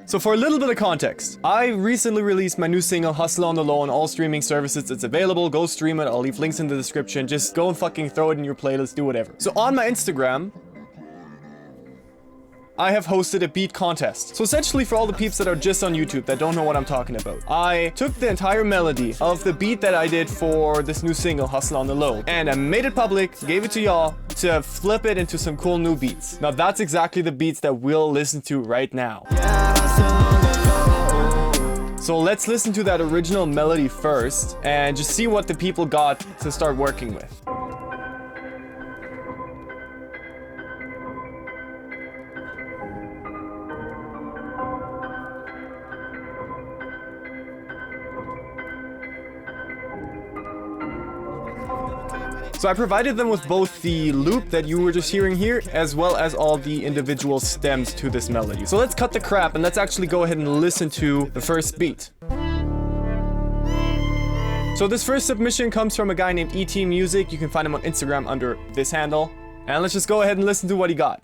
So for a little bit of context, I recently released my new single, Hustle on the Low, on all streaming services. It's available. Go stream it. I'll leave links in the description. Just go and fucking throw it in your playlist. Do whatever. So on my Instagram, I have hosted a beat contest. So essentially for all the peeps that are just on YouTube that don't know what I'm talking about, I took the entire melody of the beat that I did for this new single, Hustle on the Low, and I made it public, gave it to y'all to flip it into some cool new beats. Now that's exactly the beats that we'll listen to right now. So let's listen to that original melody first and just see what the people got to start working with. So I provided them with both the loop that you were just hearing here, as well as all the individual stems to this melody. So let's cut the crap and let's actually go ahead and listen to the first beat. So this first submission comes from a guy named ET Music. You can find him on Instagram under this handle. And let's just go ahead and listen to what he got.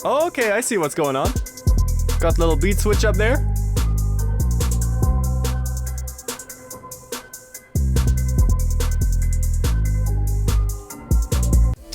Okay, I see what's going on. Got a little beat switch up there.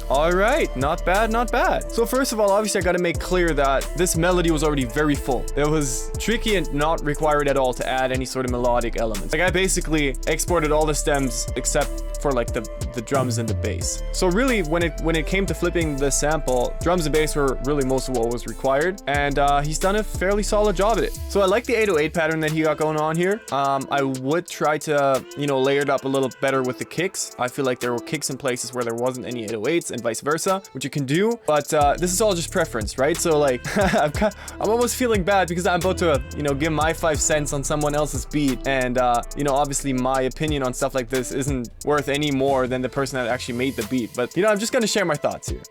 All right, not bad, not bad. So first of all, obviously I gotta make clear that this melody was already very full. It was tricky and not required at all to add any sort of melodic elements. Like I basically exported all the stems except for like the drums and the bass. So really when it came to flipping the sample, drums and bass were really most of what was required, and he's done a fairly solid job at it. So I like the 808 pattern that he got going on here. I would try to, you know, layer it up a little better with the kicks. I feel like there were kicks in places where there wasn't any 808s and vice versa, which you can do, but this is all just preference, right? So like I'm almost feeling bad because I'm about to, you know, give my 5 cents on someone else's beat, and you know, obviously my opinion on stuff like this isn't worth any more than the person that actually made the beat, but you know, I'm just gonna share my thoughts here.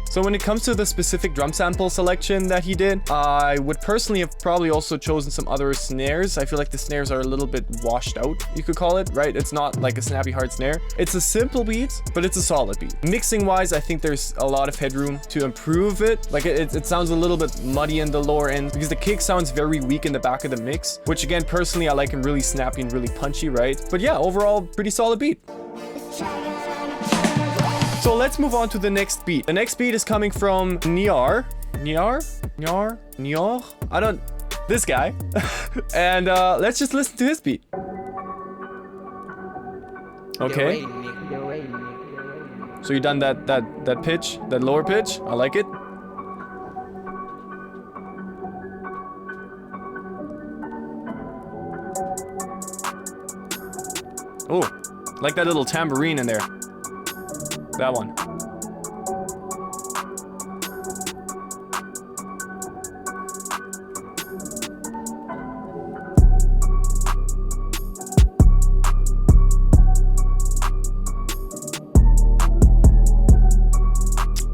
So when it comes to the specific drum sample selection that he did, I would personally have probably also chosen some other snares. I feel like the snares are a little bit washed out, you could call it, right? It's not like a snappy hard snare. It's a simple beat, but it's a solid beat. Mixing wise, I think there's a lot of headroom to improve it. Like it sounds a little bit muddy in the lower end because the kick sounds very weak in the back of the mix, which again, personally, I like him really snappy and really punchy, right? But yeah, overall, pretty solid beat. So let's move on to the next beat. The next beat is coming from Niar. This guy. And let's just listen to his beat. Okay. So you done that pitch, that lower pitch? I like it. Oh, like that little tambourine in there. That one.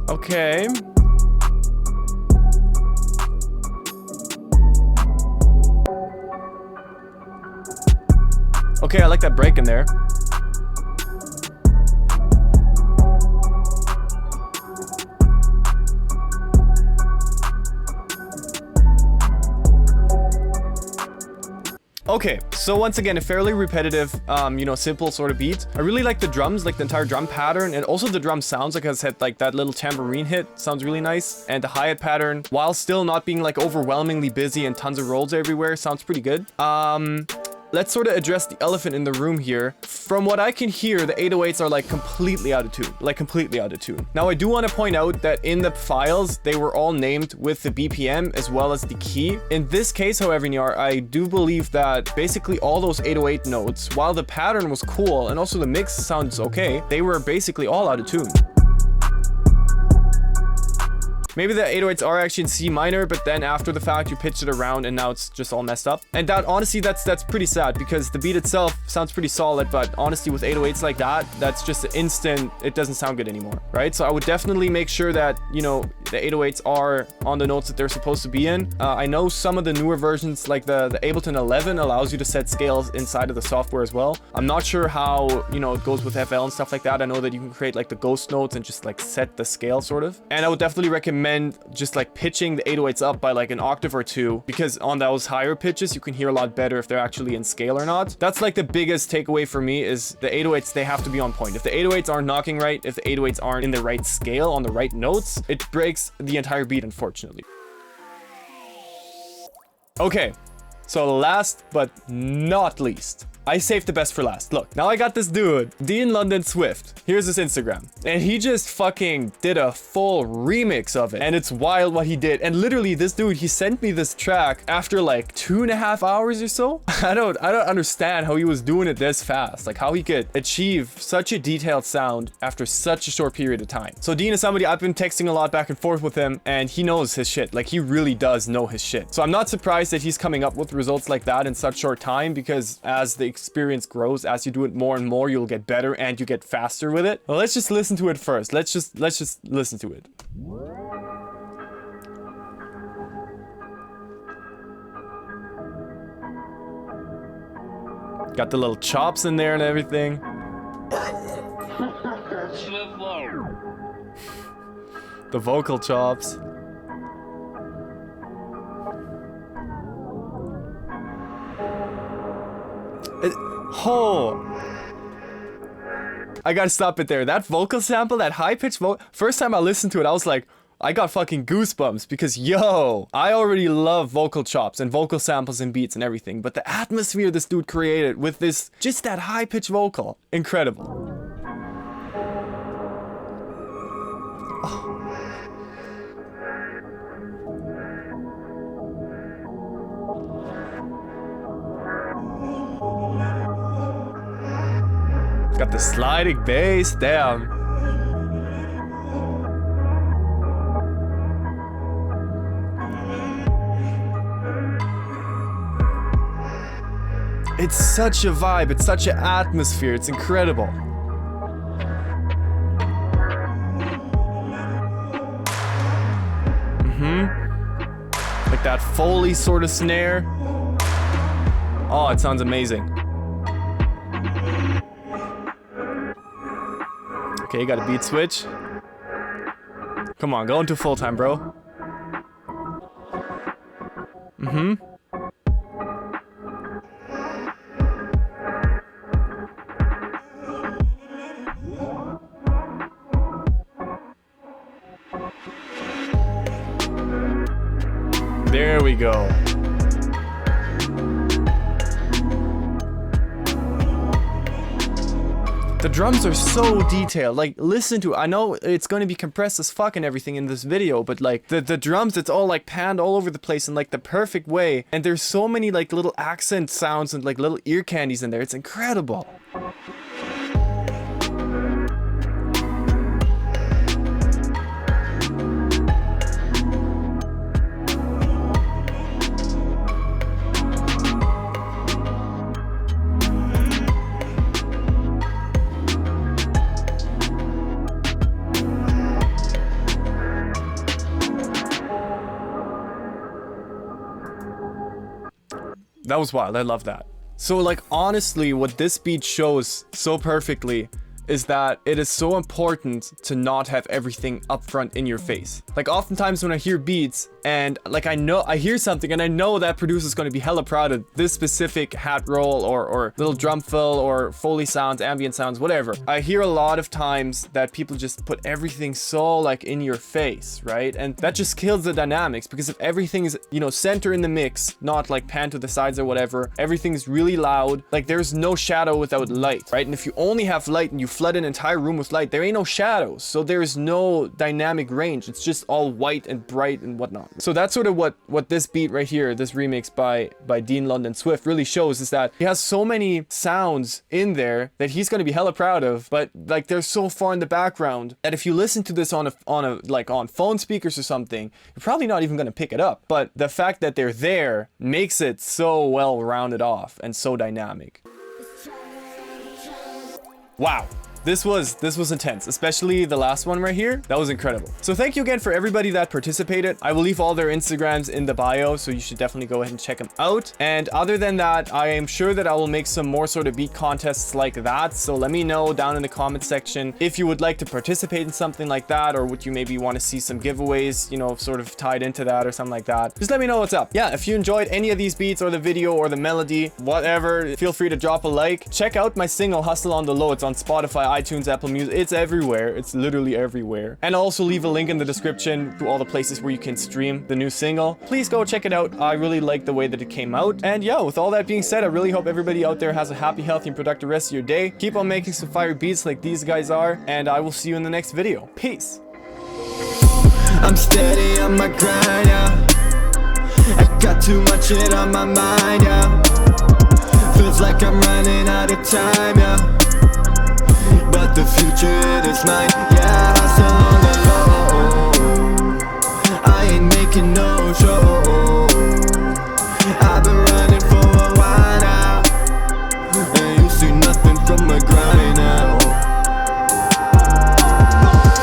Okay. Okay, I like that break in there. Okay, so once again, a fairly repetitive, you know, simple sort of beat. I really like the drums, like the entire drum pattern, and also the drum sounds, like I said, like that little tambourine hit sounds really nice. And the hi-hat pattern, while still not being like overwhelmingly busy and tons of rolls everywhere, sounds pretty good. let's sort of address the elephant in the room here. From what I can hear, the 808s are like completely out of tune. Like completely out of tune. Now, I do want to point out that in the files, they were all named with the BPM as well as the key. In this case, however, Niar, I do believe that basically all those 808 notes, while the pattern was cool and also the mix sounds okay, they were basically all out of tune. Maybe the 808s are actually in C minor, but then after the fact, you pitched it around and now it's just all messed up. And that, honestly, that's pretty sad because the beat itself sounds pretty solid, but honestly, with 808s like that, that's just an instant, it doesn't sound good anymore, right? So I would definitely make sure that, you know, the 808s are on the notes that they're supposed to be in. I know some of the newer versions, like the Ableton 11 allows you to set scales inside of the software as well. I'm not sure how, you know, it goes with FL and stuff like that. I know that you can create like the ghost notes and just like set the scale sort of. And I would definitely recommend just like pitching the 808s up by like an octave or two, because on those higher pitches you can hear a lot better if they're actually in scale or not. That's like the biggest takeaway for me, is the 808s, they have to be on point. If the 808s aren't knocking right, if the 808s aren't in the right scale on the right notes, it breaks the entire beat, unfortunately. Okay, so last but not least, I saved the best for last. Look, now I got this dude, Dean London Swift. Here's his Instagram. And he just fucking did a full remix of it. And it's wild what he did. And literally, this dude, he sent me this track after like 2.5 hours or so. I don't understand how he was doing it this fast. Like how he could achieve such a detailed sound after such a short period of time. So Dean is somebody I've been texting a lot back and forth with him, and he knows his shit. Like he really does know his shit. So I'm not surprised that he's coming up with results like that in such short time, because as the experience grows, as you do it more and more, you'll get better and you get faster with it. Well, let's just listen to it first. Let's just listen to it. Got the little chops in there and everything. The vocal chops. Oh, I gotta stop it there. That vocal sample, that high-pitched vocal, first time I listened to it, I was like, I got fucking goosebumps, because yo, I already love vocal chops and vocal samples and beats and everything, but the atmosphere this dude created with this, just that high-pitched vocal, incredible. Oh. Got the sliding bass, damn. It's such a vibe, it's such an atmosphere, it's incredible. Like that Foley sort of snare. Oh, it sounds amazing. Okay, got a beat switch. Come on, go into full time, bro. There we go. The drums are so detailed. Like, listen to it. I know it's going to be compressed as fuck and everything in this video, but like the drums, it's all like panned all over the place in like the perfect way. And there's so many like little accent sounds and like little ear candies in there. It's incredible. That was wild. I love that. So like, honestly, what this beat shows so perfectly is that it is so important to not have everything up front in your face. Like, oftentimes when I hear beats and like I hear something and I know that producer's going to be hella proud of this specific hat roll or little drum fill or Foley sounds, ambient sounds, whatever. I hear a lot of times that people just put everything so like in your face, right? And that just kills the dynamics, because if everything is, you know, center in the mix, not like pan to the sides or whatever, everything's really loud, like there's no shadow without light, right? And if you only have light and you flood an entire room with light, there ain't no shadows, so there's no dynamic range. It's just all white and bright and whatnot. So that's sort of what this beat right here, this remix by Dean London Swift really shows, is that he has so many sounds in there that he's going to be hella proud of, but like they're so far in the background that if you listen to this on phone speakers or something, you're probably not even going to pick it up. But the fact that they're there makes it so well rounded off and so dynamic. Wow. This was intense, especially the last one right here. That was incredible. So thank you again for everybody that participated. I will leave all their Instagrams in the bio, so you should definitely go ahead and check them out. And other than that, I am sure that I will make some more sort of beat contests like that. So let me know down in the comment section if you would like to participate in something like that, or would you maybe want to see some giveaways, you know, sort of tied into that or something like that. Just let me know what's up. Yeah, if you enjoyed any of these beats or the video or the melody, whatever, feel free to drop a like. Check out my single Hustle on the Low. It's on Spotify, iTunes, Apple Music. It's everywhere. It's literally everywhere. And I'll also leave a link in the description to all the places where you can stream the new single. Please go check it out. I really like the way that it came out. And yeah, with all that being said, I really hope everybody out there has a happy, healthy, and productive rest of your day. Keep on making some fire beats like these guys are, and I will see you in the next video. Peace. I'm steady on my grind, yeah. I got too much shit on my mind, yeah. Feels like I'm running out of time, yeah. But the future, it is mine, yeah. Hustle on the low, I ain't making no show.